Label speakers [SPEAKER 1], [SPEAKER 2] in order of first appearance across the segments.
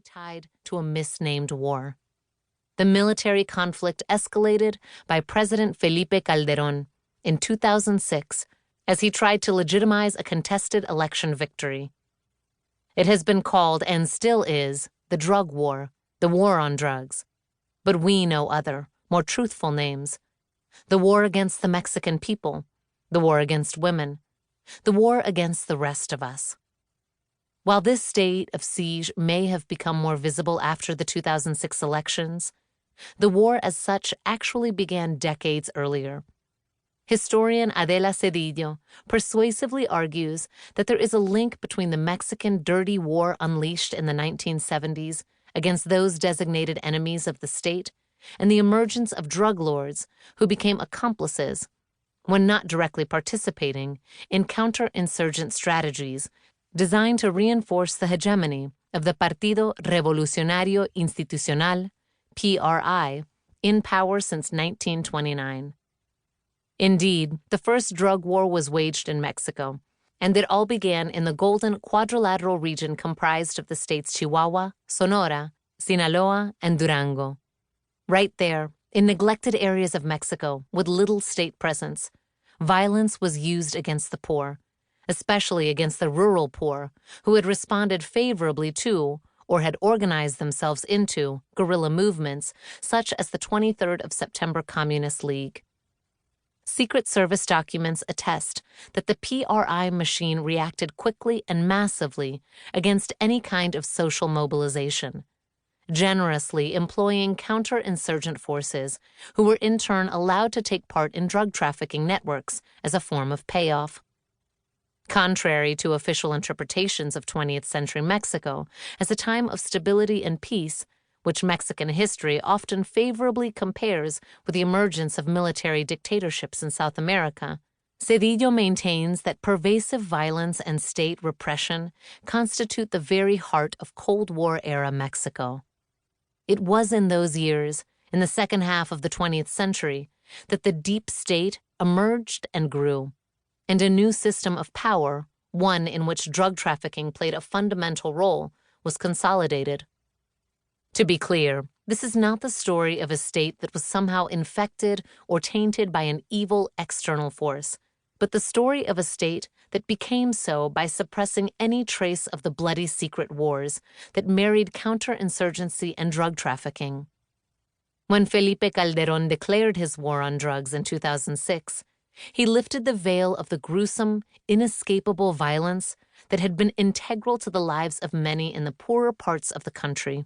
[SPEAKER 1] tied to a misnamed war. The military conflict escalated by President Felipe Calderón in 2006 as he tried to legitimize a contested election victory. It has been called, and still is, the drug war, the war on drugs. But we know other, more truthful names. The war against the Mexican people, the war against women, the war against the rest of us. While this state of siege may have become more visible after the 2006 elections, the war as such actually began decades earlier. Historian Adela Cedillo persuasively argues that there is a link between the Mexican dirty war unleashed in the 1970s against those designated enemies of the state and the emergence of drug lords who became accomplices, when not directly participating, in counterinsurgent strategies designed to reinforce the hegemony of the Partido Revolucionario Institucional, PRI, in power since 1929. Indeed, the first drug war was waged in Mexico, and it all began in the Golden Quadrilateral region comprised of the states Chihuahua, Sonora, Sinaloa, and Durango. Right there, in neglected areas of Mexico with little state presence, violence was used against the poor, especially against the rural poor, who had responded favorably to, or had organized themselves into, guerrilla movements such as the 23rd of September Communist League. Secret Service documents attest that the PRI machine reacted quickly and massively against any kind of social mobilization, generously employing counterinsurgent forces who were in turn allowed to take part in drug trafficking networks as a form of payoff. Contrary to official interpretations of 20th century Mexico as a time of stability and peace, which Mexican history often favorably compares with the emergence of military dictatorships in South America, Cedillo maintains that pervasive violence and state repression constitute the very heart of Cold War-era Mexico. It was in those years, in the second half of the 20th century, that the deep state emerged and grew, and a new system of power, one in which drug trafficking played a fundamental role, was consolidated. To be clear, this is not the story of a state that was somehow infected or tainted by an evil external force, but the story of a state that became so by suppressing any trace of the bloody secret wars that married counterinsurgency and drug trafficking. When Felipe Calderón declared his war on drugs in 2006, he lifted the veil of the gruesome, inescapable violence that had been integral to the lives of many in the poorer parts of the country.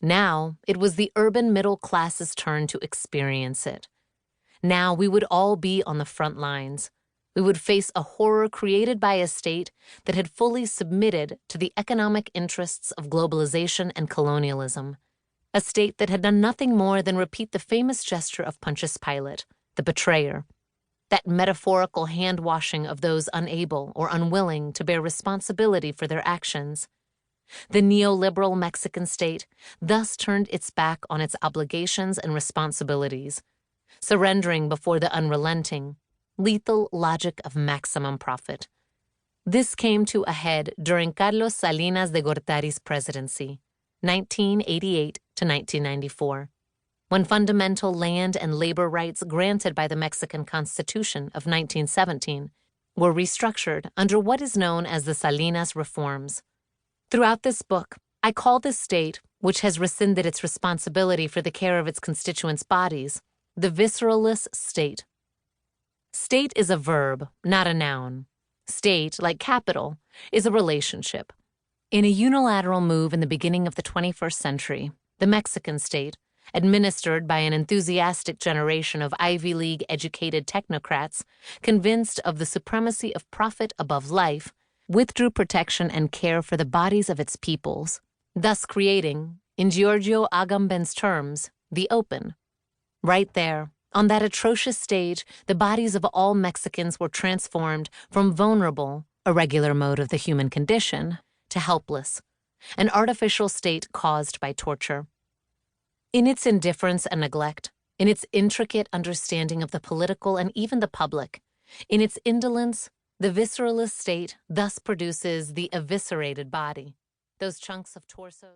[SPEAKER 1] Now, it was the urban middle class's turn to experience it. Now we would all be on the front lines. We would face a horror created by a state that had fully submitted to the economic interests of globalization and colonialism. A state that had done nothing more than repeat the famous gesture of Pontius Pilate, the betrayer. That metaphorical hand-washing of those unable or unwilling to bear responsibility for their actions. The neoliberal Mexican state thus turned its back on its obligations and responsibilities, surrendering before the unrelenting, lethal logic of maximum profit. This came to a head during Carlos Salinas de Gortari's presidency, 1988 to 1994, when fundamental land and labor rights granted by the Mexican Constitution of 1917 were restructured under what is known as the Salinas Reforms. Throughout this book, I call this state, which has rescinded its responsibility for the care of its constituents' bodies, the visceralist state. State is a verb, not a noun. State, like capital, is a relationship. In a unilateral move in the beginning of the 21st century, the Mexican state, administered by an enthusiastic generation of Ivy League-educated technocrats convinced of the supremacy of profit above life, withdrew protection and care for the bodies of its peoples, thus creating, in Giorgio Agamben's terms, the open. Right there, on that atrocious stage, the bodies of all Mexicans were transformed from vulnerable, a regular mode of the human condition, to helpless, an artificial state caused by torture. In its indifference and neglect, in its intricate understanding of the political and even the public, in its indolence, the visceralist state thus produces the eviscerated body, those chunks of torsos.